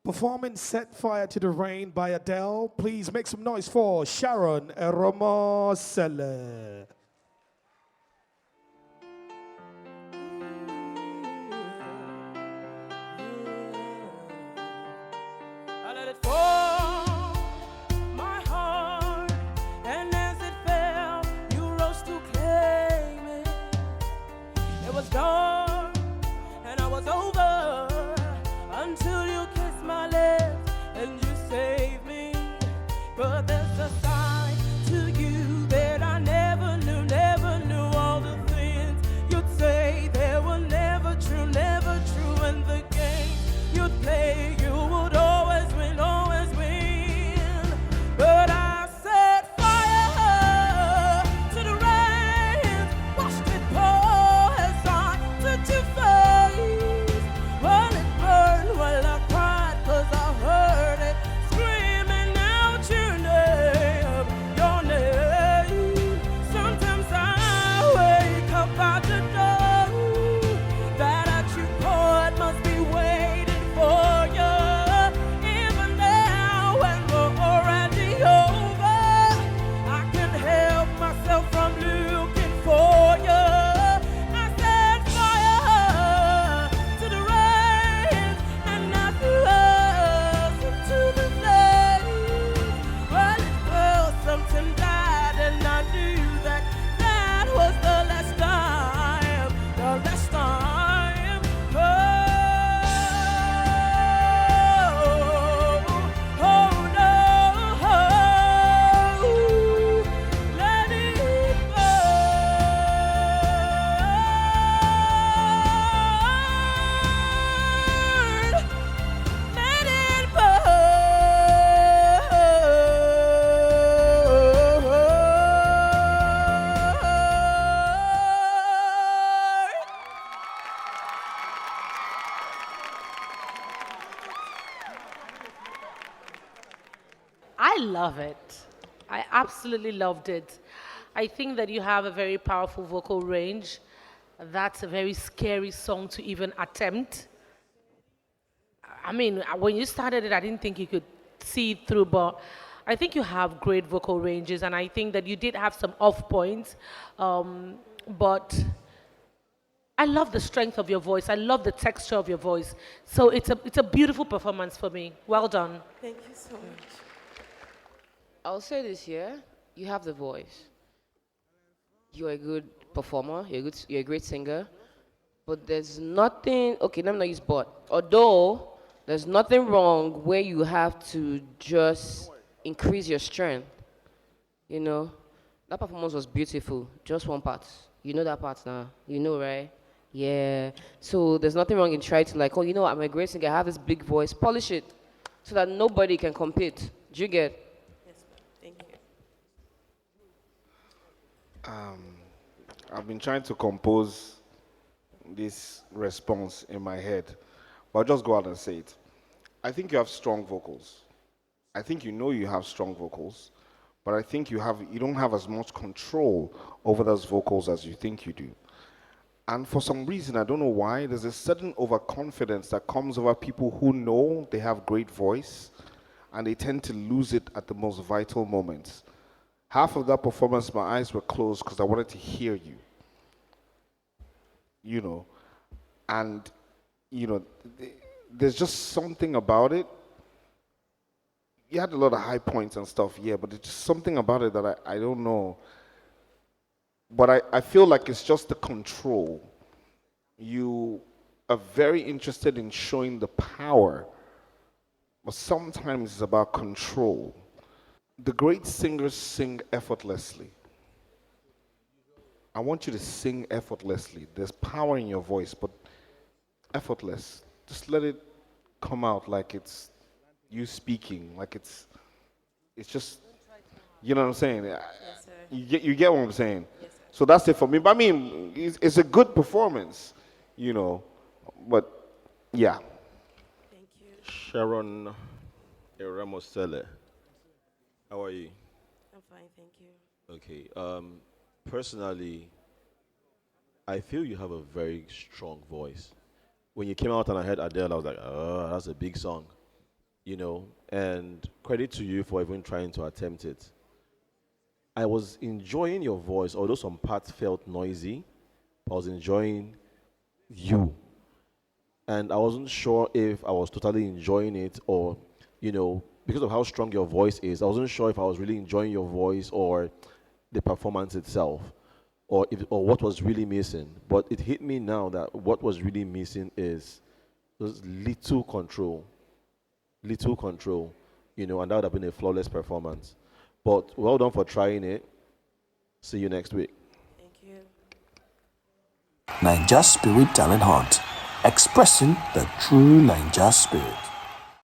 Performing Set Fire to the Rain by Adele. Please make some noise for Sharon Eromosele. I let it fall, my heart, and as it fell, you rose to claim it. It was dark, and I was over, until you kissed my lips, and you saved me. But there's a side to you that I never knew all the things you'd say. They were never true, and the game you'd play, you would always win, but I set fire to the rain, watched it pour as I took your face. While it burned, while I cried, 'cause I heard it screaming out your name, your name. Sometimes I wake up at the door, that at your court must be waiting for you. Even now, when we're already over, I can't help myself from looking for you. I set fire to the rain, and I blossom to the flames. Well, it fell, something died, and I knew that that was the last time, the last time. Oh, oh no, let it burn, let it burn. I love it. I absolutely loved it. I think that you have a very powerful vocal range. That's a very scary song to even attempt. I mean, when you started it, I didn't think you could see it through, but I think you have great vocal ranges, and I think that you did have some off points. But I love the strength of your voice. I love the texture of your voice. So it's a beautiful performance for me. Well done. Thank you so much. I'll say this here: you have the voice. You're a good performer. You're a great singer. But there's nothing. Okay, let me not use but. Although there's nothing wrong where you have to just increase your strength. You know, that performance was beautiful. Just one part. You know that part now. You know, right? Yeah. So there's nothing wrong in trying to like, oh, you know, I'm a great singer. I have this big voice. Polish it so that nobody can compete. Do you get? Yes, ma'am. Thank you. I've been trying to compose this response in my head, but I'll just go out and say it. I think you have strong vocals. I think you know you have strong vocals, but I think you don't have as much control over those vocals as you think you do. And for some reason, I don't know why, there's a certain overconfidence that comes over people who know they have great voice, and they tend to lose it at the most vital moments. Half of that performance, my eyes were closed because I wanted to hear you. You know, and, you know, there's just something about it. You had a lot of high points and stuff, yeah, but there's just something about it that I don't know. But I feel like it's just the control. You are very interested in showing the power, but sometimes it's about control. The great singers sing effortlessly. I want you to sing effortlessly. There's power in your voice, but effortless. Just let it come out like it's you speaking, like it's just, you know what I'm saying? Yes, sir. You get what I'm saying? Yes, sir. So that's it for me. But I mean, it's a good performance, you know, but yeah. Thank you. Sharon Eromosele. How are you? I'm fine, thank you. Okay. Personally, I feel you have a very strong voice. When you came out and I heard Adele, I was like, oh, that's a big song. you know, and credit to you for even trying to attempt it. I was enjoying your voice, although some parts felt noisy. I was enjoying you. And I wasn't sure if I was totally enjoying it or, you know, because of how strong your voice is, I wasn't sure if I was really enjoying your voice or the performance itself or what was really missing. But it hit me now that what was really missing is just little control, you know, and that would have been a flawless performance. But well done for trying it. See you next week. Thank you. Ninja Spirit Talent Hunt, expressing the true Ninja spirit.